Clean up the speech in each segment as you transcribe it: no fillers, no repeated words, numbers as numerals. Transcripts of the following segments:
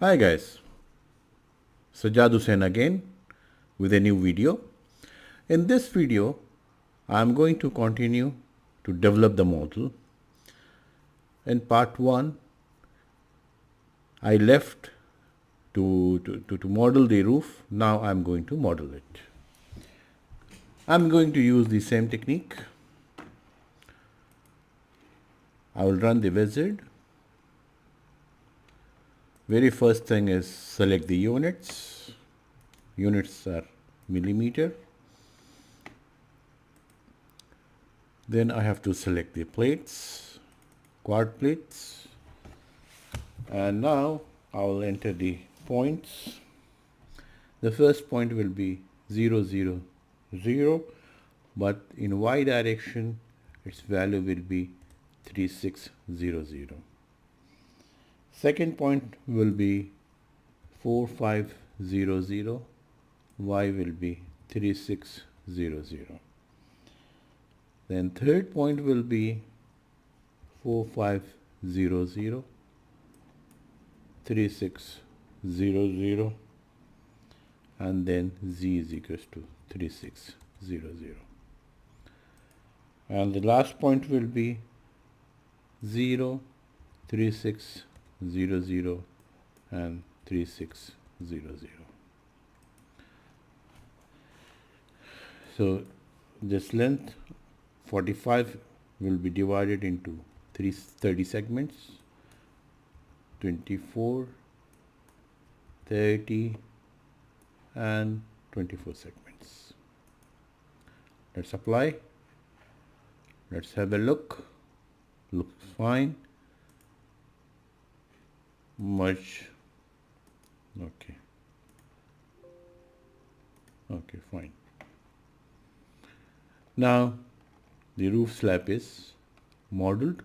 Hi guys, Sajad Hussain again with a new video. In this video, I am going to continue to develop the model. In part 1, I left to model the roof. Now I am going to model it. I am going to use the same technique. I will run the wizard. Very first thing is select the units. Units are millimeter. Then I have to select the plates, quad plates. And now I will enter the points. The first point will be 0, 0, 0, but in y direction its value will be 3600. Second point will be 4500, y will be 3600. Then third point will be 4500, 3600, and then z is equals to 3600. And the last point will be 0, 3600, and 3600. So this length 45 will be divided into 30 segments, 24, 30, and 24 segments. Let's apply. Let's have a look. Looks fine. Merge. Okay. Okay, fine. Now the roof slab is modeled.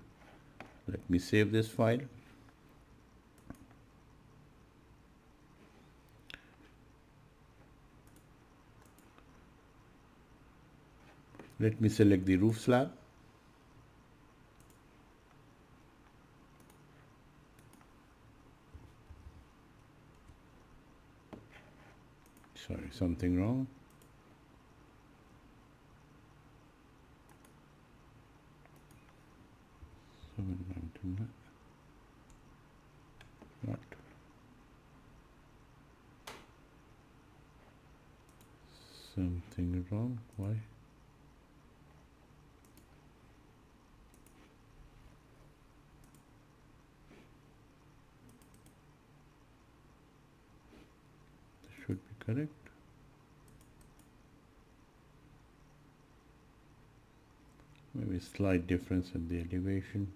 Let me save this file. Let me select the roof slab. Sorry, something wrong. Not something wrong. Why? This should be correct. Maybe slight difference in the elevation.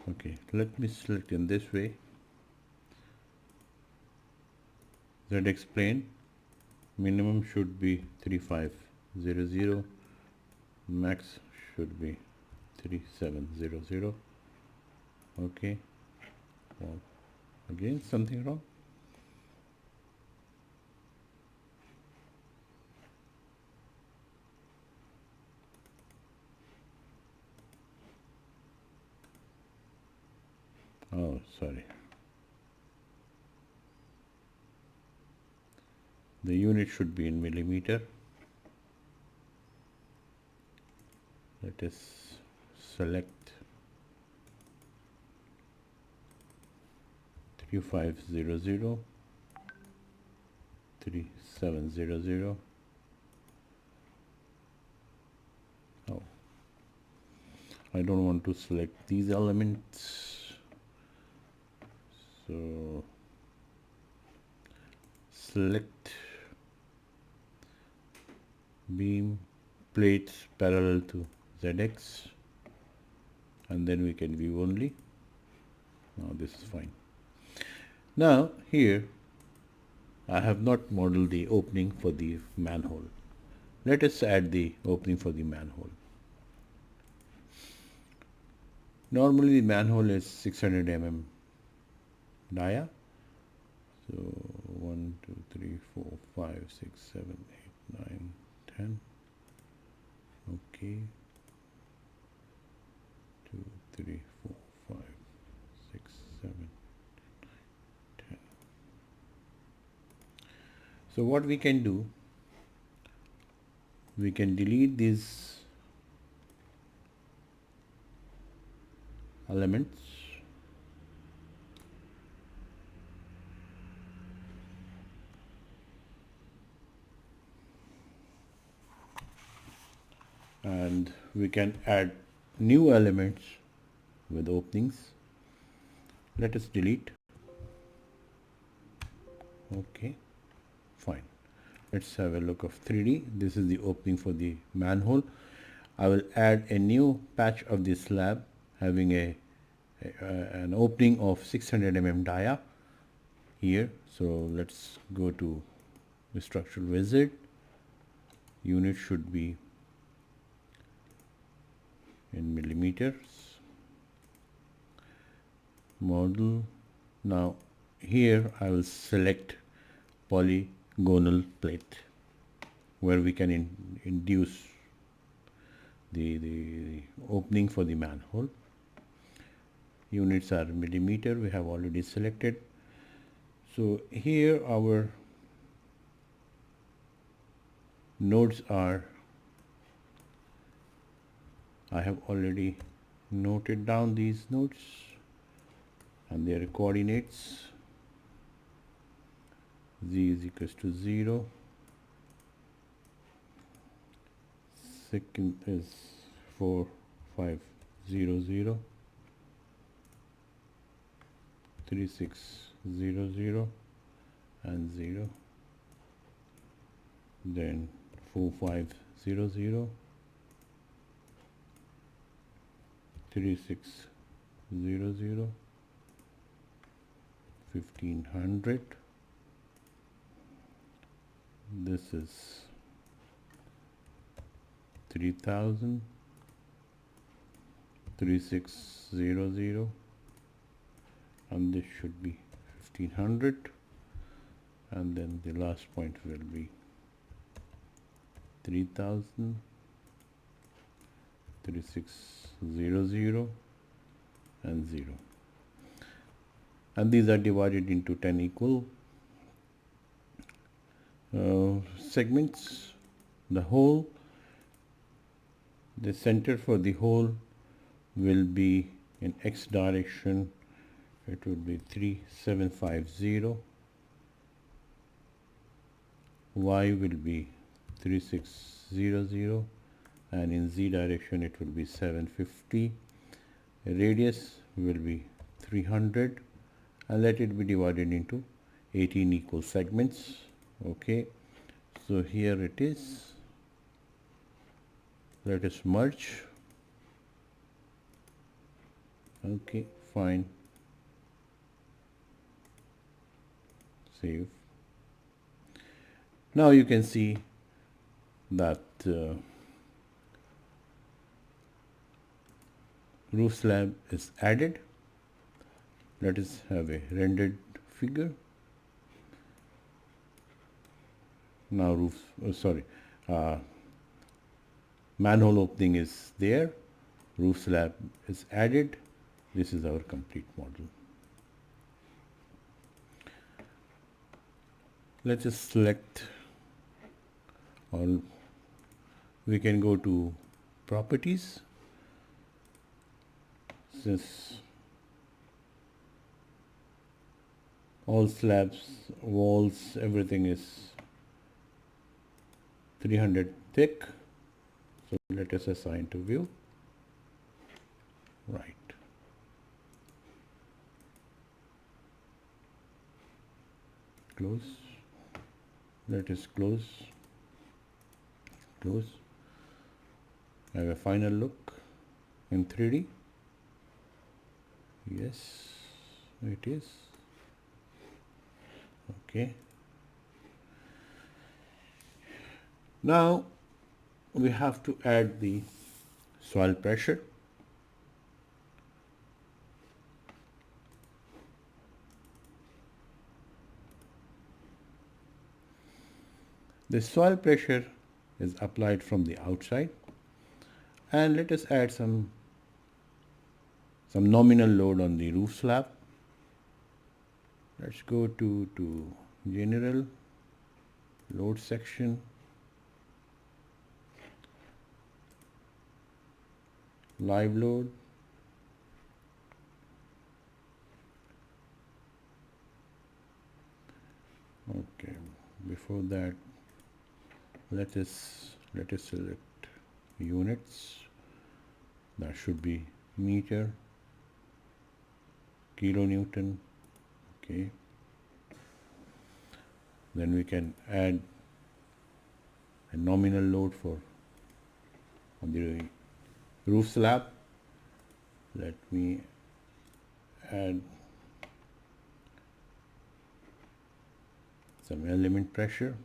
Okay, let me select in this way. ZX plane, minimum should be 3500, max should be 3700. Okay, well, again something wrong. Oh, sorry. The unit should be in millimeter. Let us select 3500, 3700. Oh, I don't want to select these elements. So select beam plates parallel to ZX, and then we can view only. Now this is fine. Now here I have not modeled the opening for the manhole. Let us add the opening for the manhole. Normally the manhole is 600 mm dia. So 1, 2, 3, 4, 5, 6, 7, 8, 9, 10. Okay. 2, 3, 4, 5, 6, 7, 10. So what we can do, we can delete these elements and we can add new elements with openings. Let us delete. Okay, fine. Let's have a look of 3D. This is the opening for the manhole. I will add a new patch of the slab having an opening of 600 mm dia here. So let's go to the structural wizard. Unit should be in millimeters. Model. Now here I will select polygonal plate where we can induce the opening for the manhole. Units are millimeter, we have already selected. So here our nodes are, I have already noted down these nodes and their coordinates. Z is equals to 0, second is 4 5 0 0, 3 6 0 0 and 0, then 4 5 0 0, 3 6 0 0, 1500. This is 3000, 3600, and this should be 1500, and then the last point will be 3000, 3600 and 0, and these are divided into 10 equal segments. The hole, the center for the hole will be in x direction, it would be 3750, y will be 3600, and in z direction it will be 750. Radius will be 300, and let it be divided into 18 equal segments. Okay, so here it is. Let us merge. Okay, fine. Save. Now you can see that roof slab is added. Let us have a rendered figure. Now manhole opening is there, roof slab is added. This is our complete model. Let's just select, or we can go to properties. Since all slabs, walls, everything is 300 thick, so let us assign to view. Right. Close. Let us close. Close. Have a final look in 3D. Yes, it is. Okay. Now we have to add the soil pressure. The soil pressure is applied from the outside, and let us add some nominal load on the roof slab. Let's go to general, load section, live load, okay. Before that, let us select units. That should be meter, kilonewton, okay. Then we can add a nominal load for on the roof slab. Let me add some element pressure,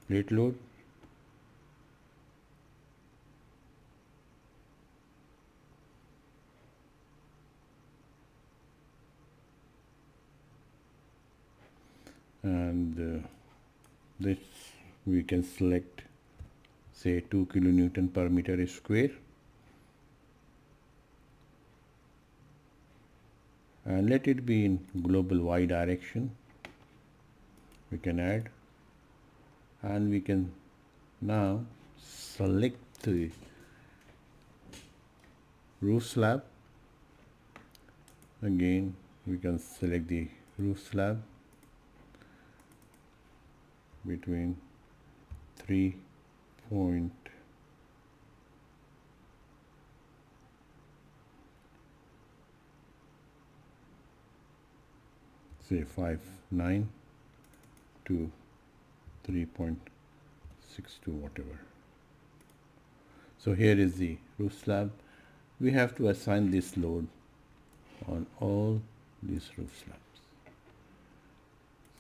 plate load, and this we can select, say, 2 kilonewton per meter square, and let it be in global Y direction. We can add, and we can now select the roof slab. Again, we can select the roof slab between 3.59 to 3.62, whatever. So here is the roof slab. We have to assign this load on all these roof slabs.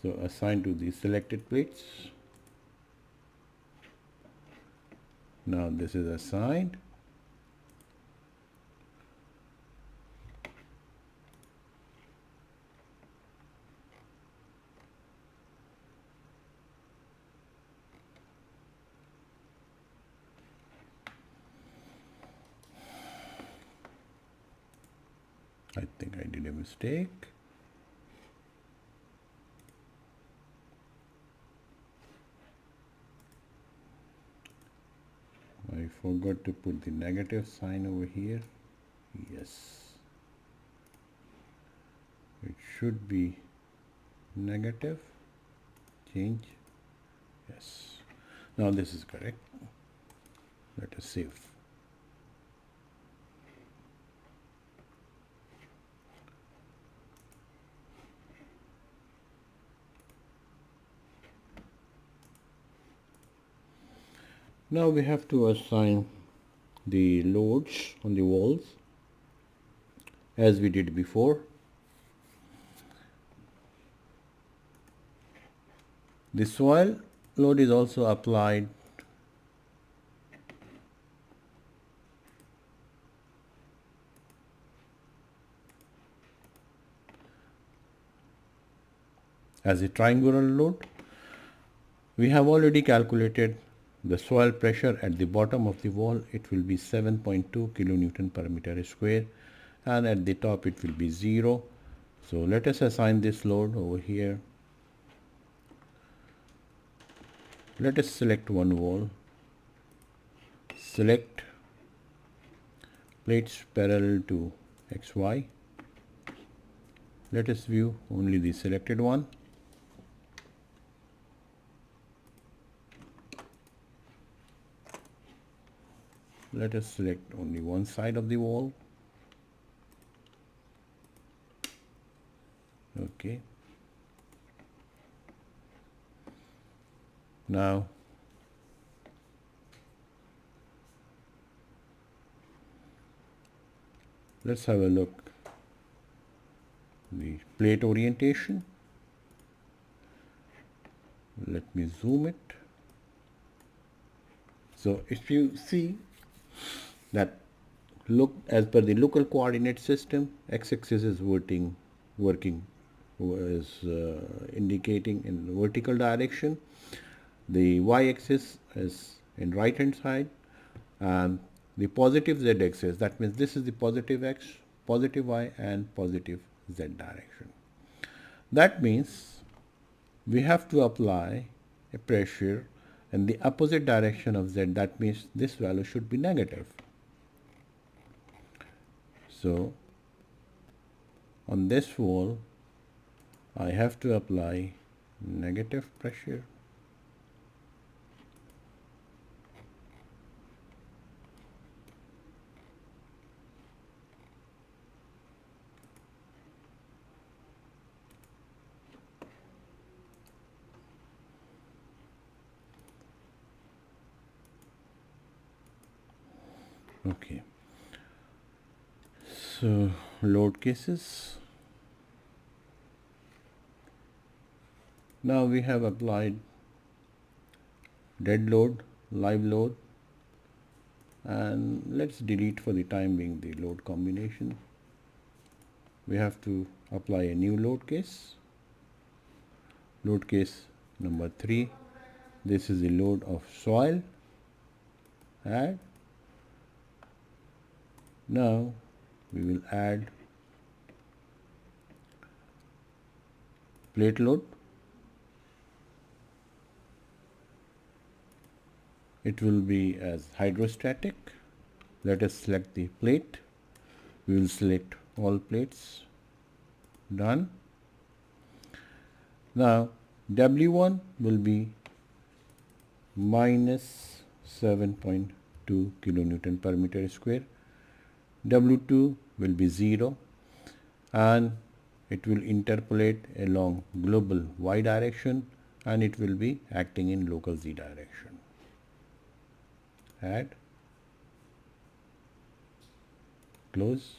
So assign to the selected plates. Now this is assigned. I think I did a mistake. I forgot to put the negative sign over here. Yes. It should be negative. Change. Yes. Now this is correct. Let us save. Now we have to assign the loads on the walls as we did before. The soil load is also applied as a triangular load. We have already calculated the soil pressure at the bottom of the wall. It will be 7.2 kilonewton per meter square, and at the top it will be 0. So let us assign this load over here. Let us select one wall, select plates parallel to XY. Let us view only the selected one. Let us select only one side of the wall. Okay. Now let's have a look the plate orientation. Let me zoom it. So if you see that, look, as per the local coordinate system, x-axis is indicating in vertical direction. The y-axis is in right hand side, and the positive z-axis, that means this is the positive x, positive y, and positive z direction. That means we have to apply a pressure in the opposite direction of Z. That means this value should be negative. So on this wall I have to apply negative pressure. Okay, so load cases. Now we have applied dead load, live load, and let's delete for the time being the load combination. We have to apply a new load case. Load case number 3. This is the load of soil. Add. Now we will add plate load. It will be as hydrostatic. Let us select the plate. We will select all plates. Done. Now W1 will be minus 7.2 kilonewton per meter square. W2 will be 0 and it will interpolate along global y direction and it will be acting in local z direction. Add, close.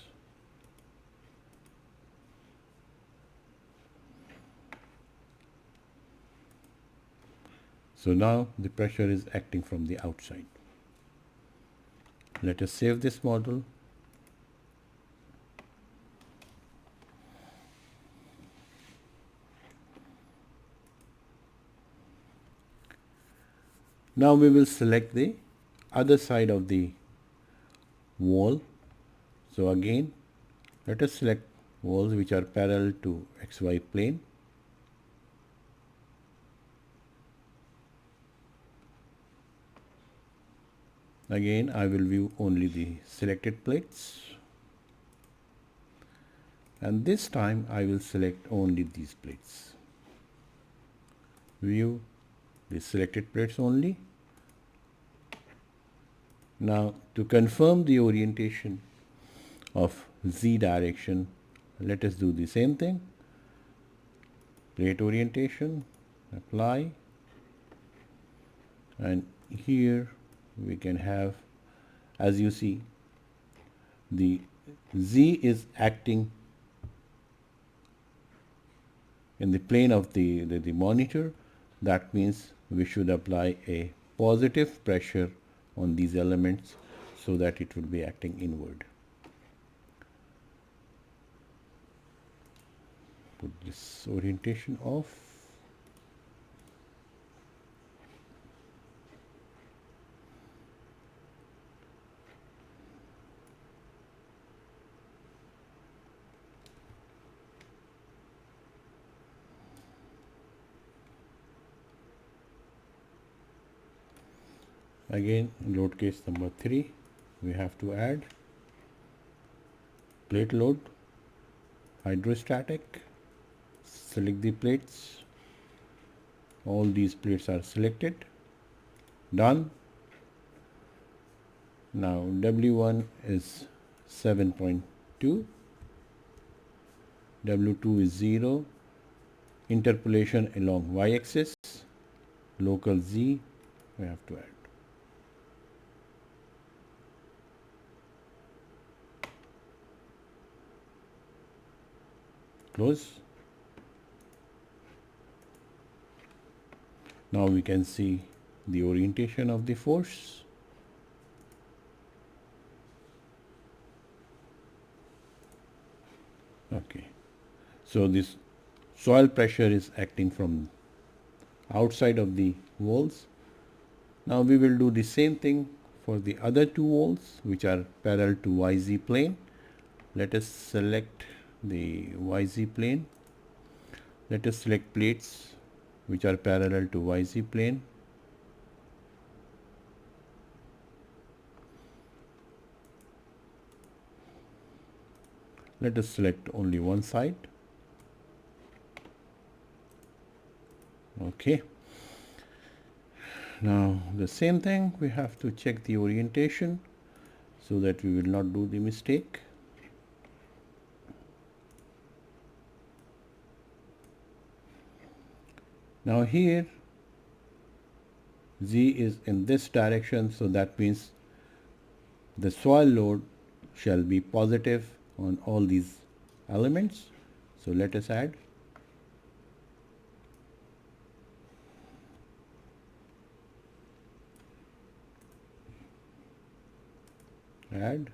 So now the pressure is acting from the outside. Let us save this model. Now we will select the other side of the wall. So again, let us select walls which are parallel to XY plane. Again, I will view only the selected plates. And this time I will select only these plates. View the selected plates only. Now to confirm the orientation of Z direction, let us do the same thing. Plate orientation, apply, and here we can have, as you see, the Z is acting in the plane of the monitor. That means we should apply a positive pressure on these elements so that it will be acting inward. Put this orientation off. Again, load case number 3, we have to add plate load, hydrostatic, select the plates. All these plates are selected. Done. Now W1 is 7.2, W2 is 0, interpolation along y-axis, local z we have to add. Close. Now we can see the orientation of the force. Okay, so this soil pressure is acting from outside of the walls. Now we will do the same thing for the other two walls which are parallel to YZ plane. Let us select the YZ plane. Let us select plates which are parallel to YZ plane. Let us select only one side. Okay. Now the same thing, we have to check the orientation so that we will not do the mistake. Now here Z is in this direction, so that means the soil load shall be positive on all these elements. So let us add. Add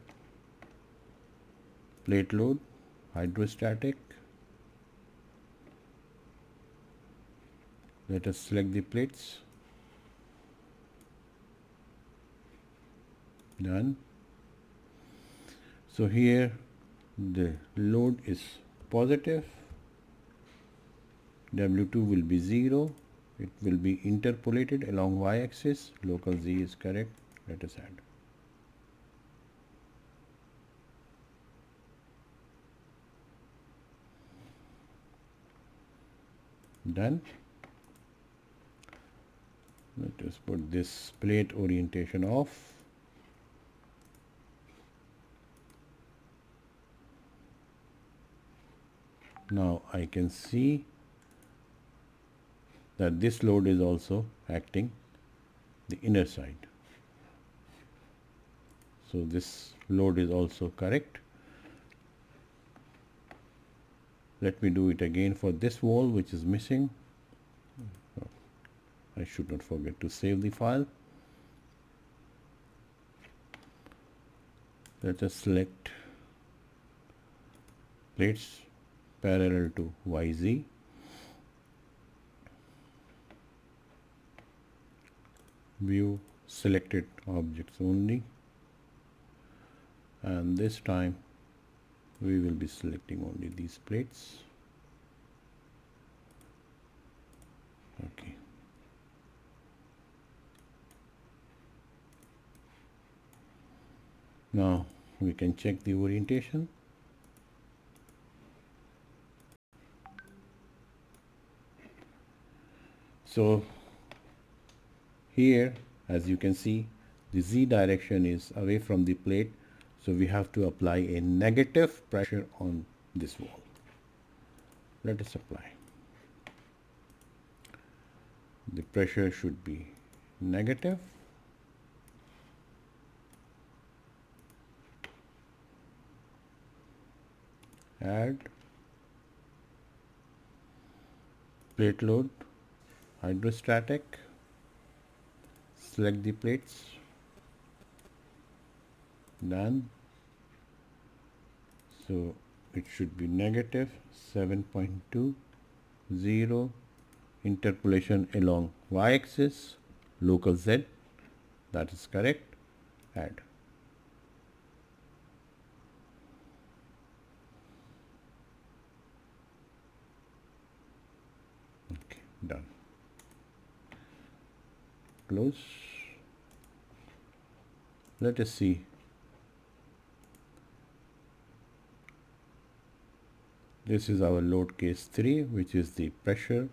plate load, hydrostatic. Let us select the plates. Done. So here the load is positive, W2 will be 0, it will be interpolated along y-axis, local Z is correct, let us add. Done. Let us put this plate orientation off. Now I can see that this load is also acting the inner side. So this load is also correct. Let me do it again for this wall which is missing. I should not forget to save the file. Let us select plates parallel to YZ. View selected objects only, and this time we will be selecting only these plates. Okay. Now we can check the orientation. So here, as you can see, the Z direction is away from the plate, so we have to apply a negative pressure on this wall. Let us apply. The pressure should be negative. Add plate load, hydrostatic. Select the plates. Done. So it should be negative 7.20, interpolation along y-axis, local Z, that is correct. Add. Okay, done. Close. Let us see. This is our load case 3, which is the pressure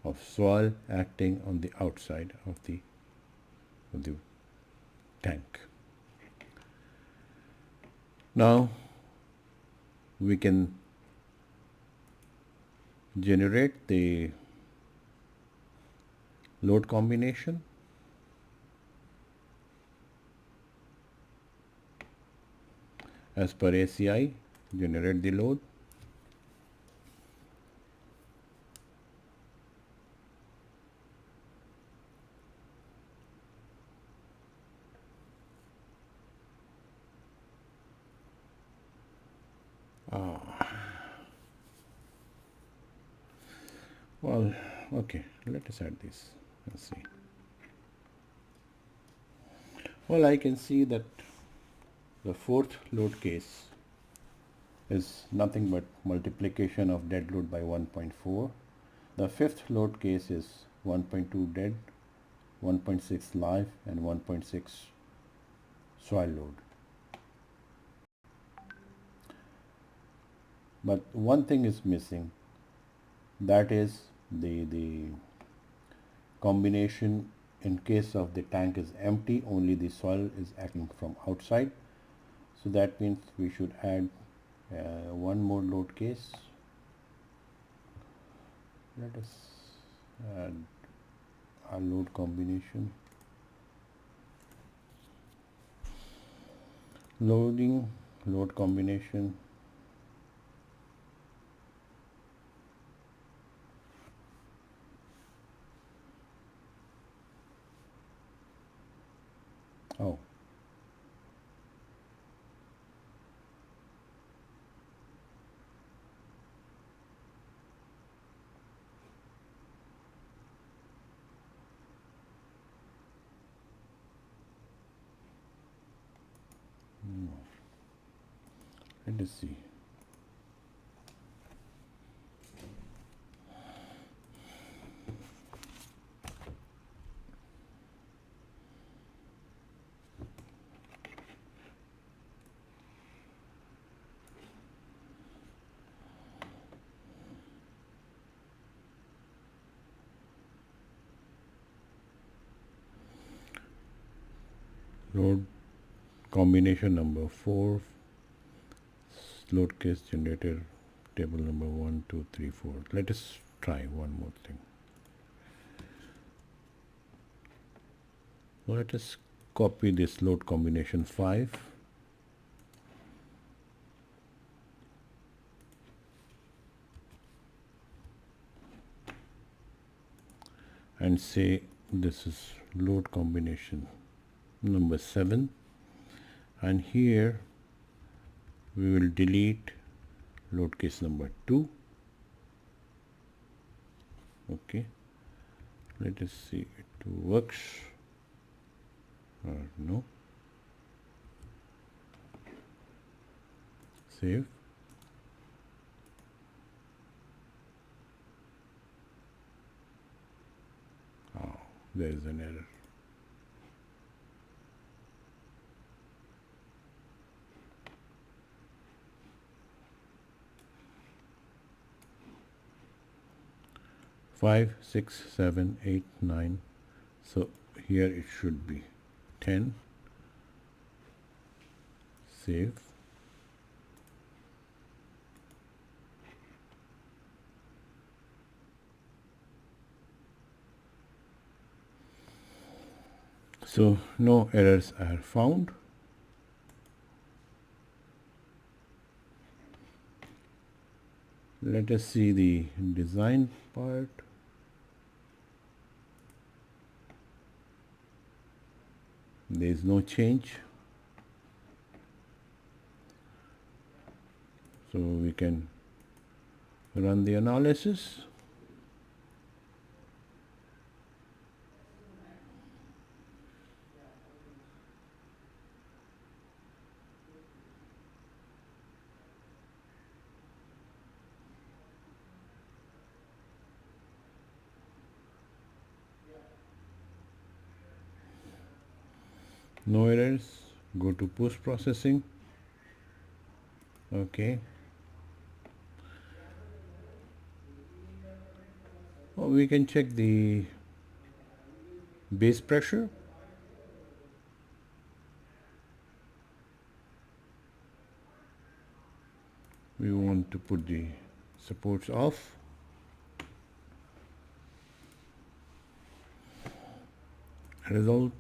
of soil acting on the outside of the tank. Now we can generate the load combination. As per ACI, generate the load. Well, okay, let us add this. Let's see. Well, I can see that the fourth load case is nothing but multiplication of dead load by 1.4. The fifth load case is 1.2 dead, 1.6 live and 1.6 soil load. But one thing is missing, that is the combination. In case of the tank is empty, only the soil is acting from outside. So that means we should add one more load case. Let us add a load combination. Loading, load combination. Oh. Let us see. Load combination number 4, load case generator table number 1, 2, 3, 4. Let us try one more thing. Let us copy this load combination 5 and say this is load combination number 7, and here we will delete load case number 2. Okay, let us see it works or no. Save. Oh, there is an error. Five, 6, 7, 8, 9. So here it should be 10. Save. So no errors are found. Let us see the design part. There is no change. So we can run the analysis. No errors. Go to post processing. Okay. Oh, we can check the base pressure. We want to put the supports off. Result.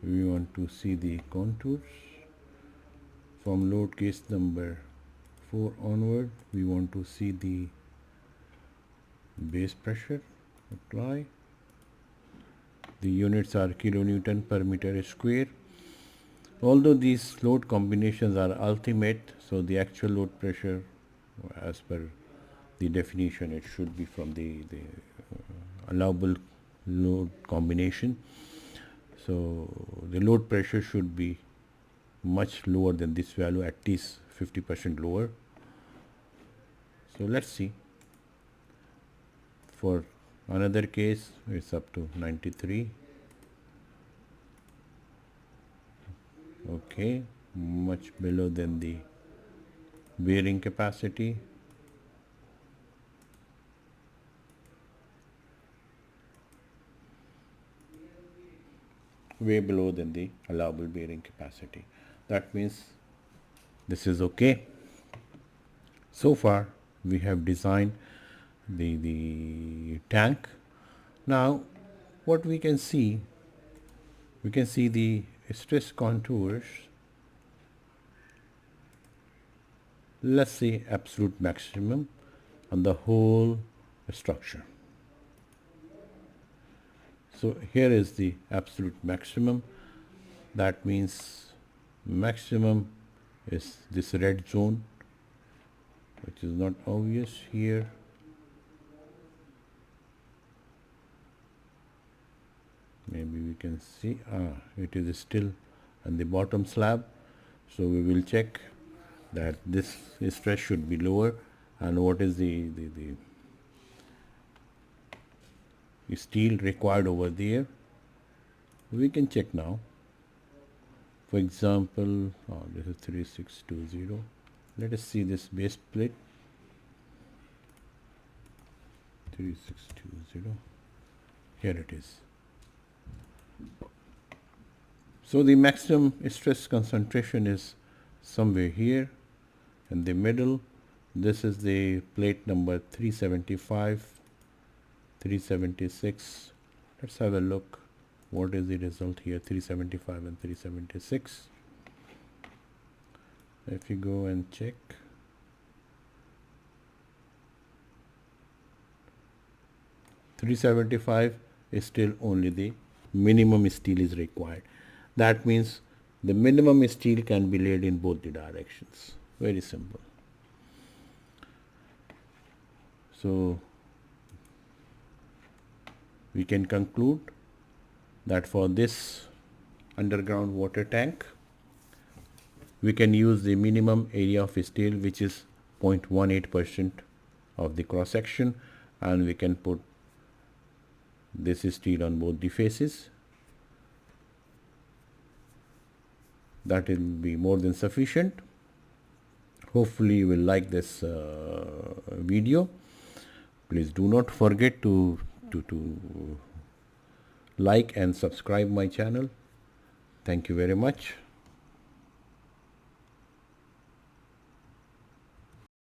We want to see the contours. From load case number 4 onward, we want to see the base pressure. Apply. The units are kilonewton per meter square. Although these load combinations are ultimate, so the actual load pressure, as per the definition, it should be from the allowable load combination. So the load pressure should be much lower than this value, at least 50% lower. So let's see. for another case it's up to 93. Okay, much below than the bearing capacity. Way below than the allowable bearing capacity. That means this is okay. So far we have designed the tank. Now what we can see the stress contours, let's say absolute maximum on the whole structure. So here is the absolute maximum. That means maximum is this red zone, which is not obvious here. Maybe we can see, it is still on the bottom slab. So we will check that this stress should be lower, and what is the steel required over there. We can check now. For example, this is 3620. Let us see this base plate. 3620. Here it is. So the maximum stress concentration is somewhere here in the middle. This is the plate number 375, 376. Let's have a look. What is the result here? 375 and 376. If you go and check, $375 is still only the minimum steel is required. That means the minimum steel can be laid in both the directions. Very simple. So we can conclude that for this underground water tank, we can use the minimum area of steel, which is 0.18% of the cross section, and we can put this steel on both the faces. That will be more than sufficient. Hopefully you will like this video. Please do not forget to like and subscribe my channel. Thank you very much.